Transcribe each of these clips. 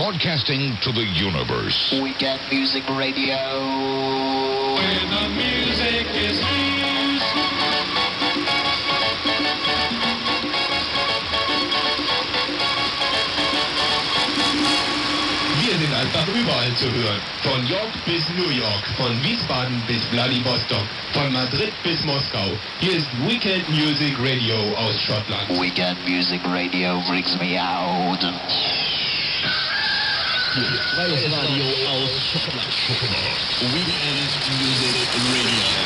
broadcasting to the universe. Weekend Music Radio. Where the music is loose. Wir sind einfach überall zu hören. Von York bis New York, von Wiesbaden bis Vladivostok, von Madrid bis Moskau. Hier ist Weekend Music Radio aus Schottland. Weekend Music Radio brings me out. Freies Radio aus Schottland. Weekend Music Radio.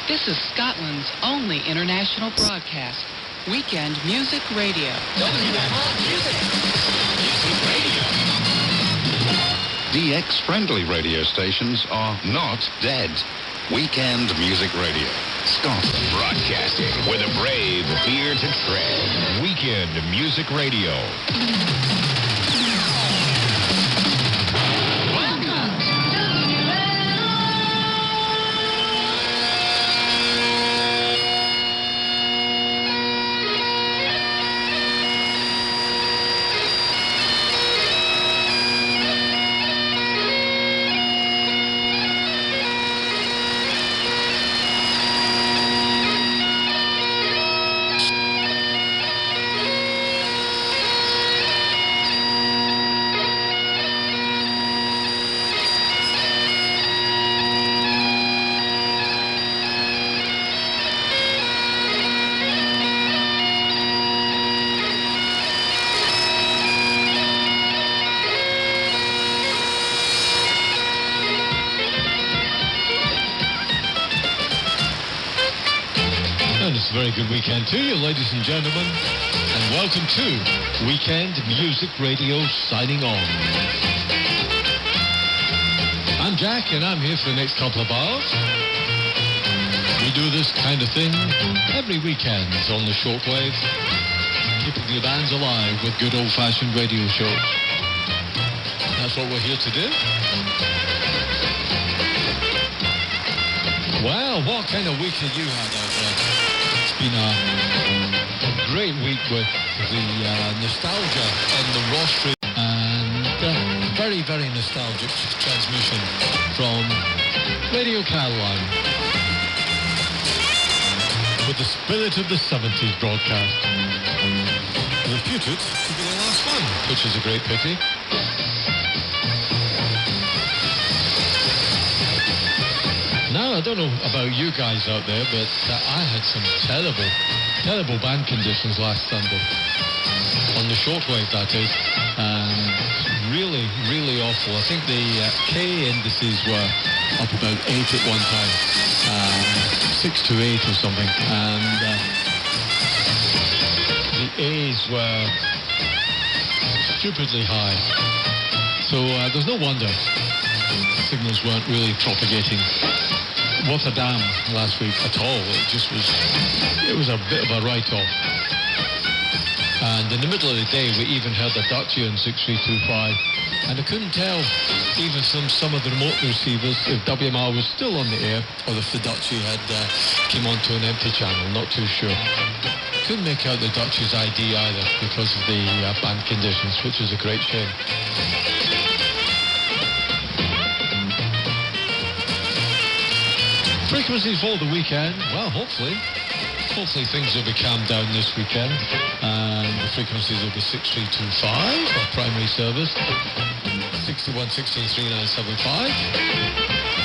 This is Scotland's only international broadcast, Weekend Music Radio. DX-friendly radio stations are not dead. Weekend Music Radio. Stop broadcasting with a brave fear to tread. Weekend Music Radio. Very good weekend to you, ladies and gentlemen, and welcome to Weekend Music Radio signing on. I'm Jack, and I'm here for the next couple of hours. We do this kind of thing every weekend on the shortwave, keeping the bands alive with good old-fashioned radio shows. That's what we're here to do. Well, what kind of week have you had out there? Been a great week with the nostalgia on the rostering and very, very nostalgic transmission from Radio Caroline with the spirit of the 70s broadcast. Reputed to be the last one, which is a great pity. Now, I don't know about you guys out there, but I had some terrible band conditions last Sunday. On the shortwave, that is. And really, really awful. I think the K indices were up about 8 at one time. 6 to 8 or something. And the A's were stupidly high. So there's no wonder signals weren't really propagating worth a damn last week at all. It was a bit of a write-off. And in the middle of the day, we even heard the Dutchie on 6325, and I couldn't tell, even from some of the remote receivers, if WMR was still on the air, or if the Dutchie had came onto an empty channel. Not too sure. Couldn't make out the Dutchie's ID either because of the band conditions, which is a great shame. Frequencies for the weekend. Well, hopefully things will be calmed down this weekend. And the frequencies will be 6325, our primary service, 61 16 3975.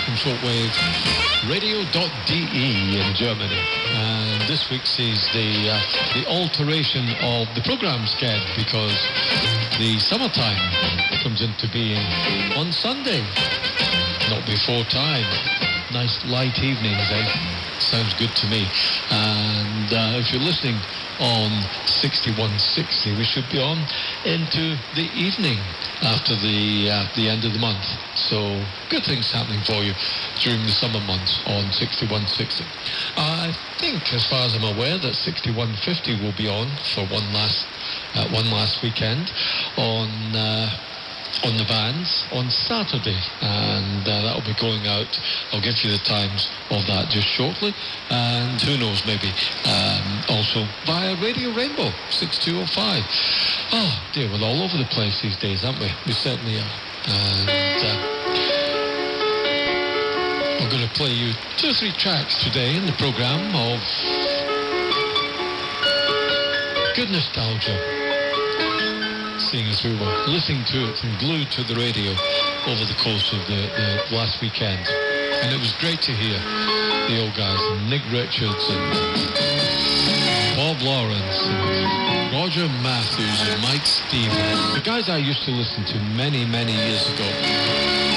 From shortwave radio.de in Germany. And this week sees the alteration of the program schedule because the summertime comes into being on Sunday, not before time. Nice light evenings, eh? Sounds good to me. And if you're listening on 6160, we should be on into the evening after the end of the month. So good things happening for you during the summer months on 6160. I think, as far as I'm aware, that 6150 will be on for one last weekend on the vans on Saturday, and that'll be going out. I'll give you the times of that just shortly, and who knows, maybe also via Radio Rainbow 6205. Oh dear, we're all over the place these days, aren't we? We certainly are. And I'm going to play you 2 or 3 tracks today in the program of good nostalgia, seeing as we were listening to it and glued to the radio over the course of the last weekend. And it was great to hear the old guys, and Nick Richards and Bob Lawrence and Roger Matthews and Mike Stevens, the guys I used to listen to many, many years ago.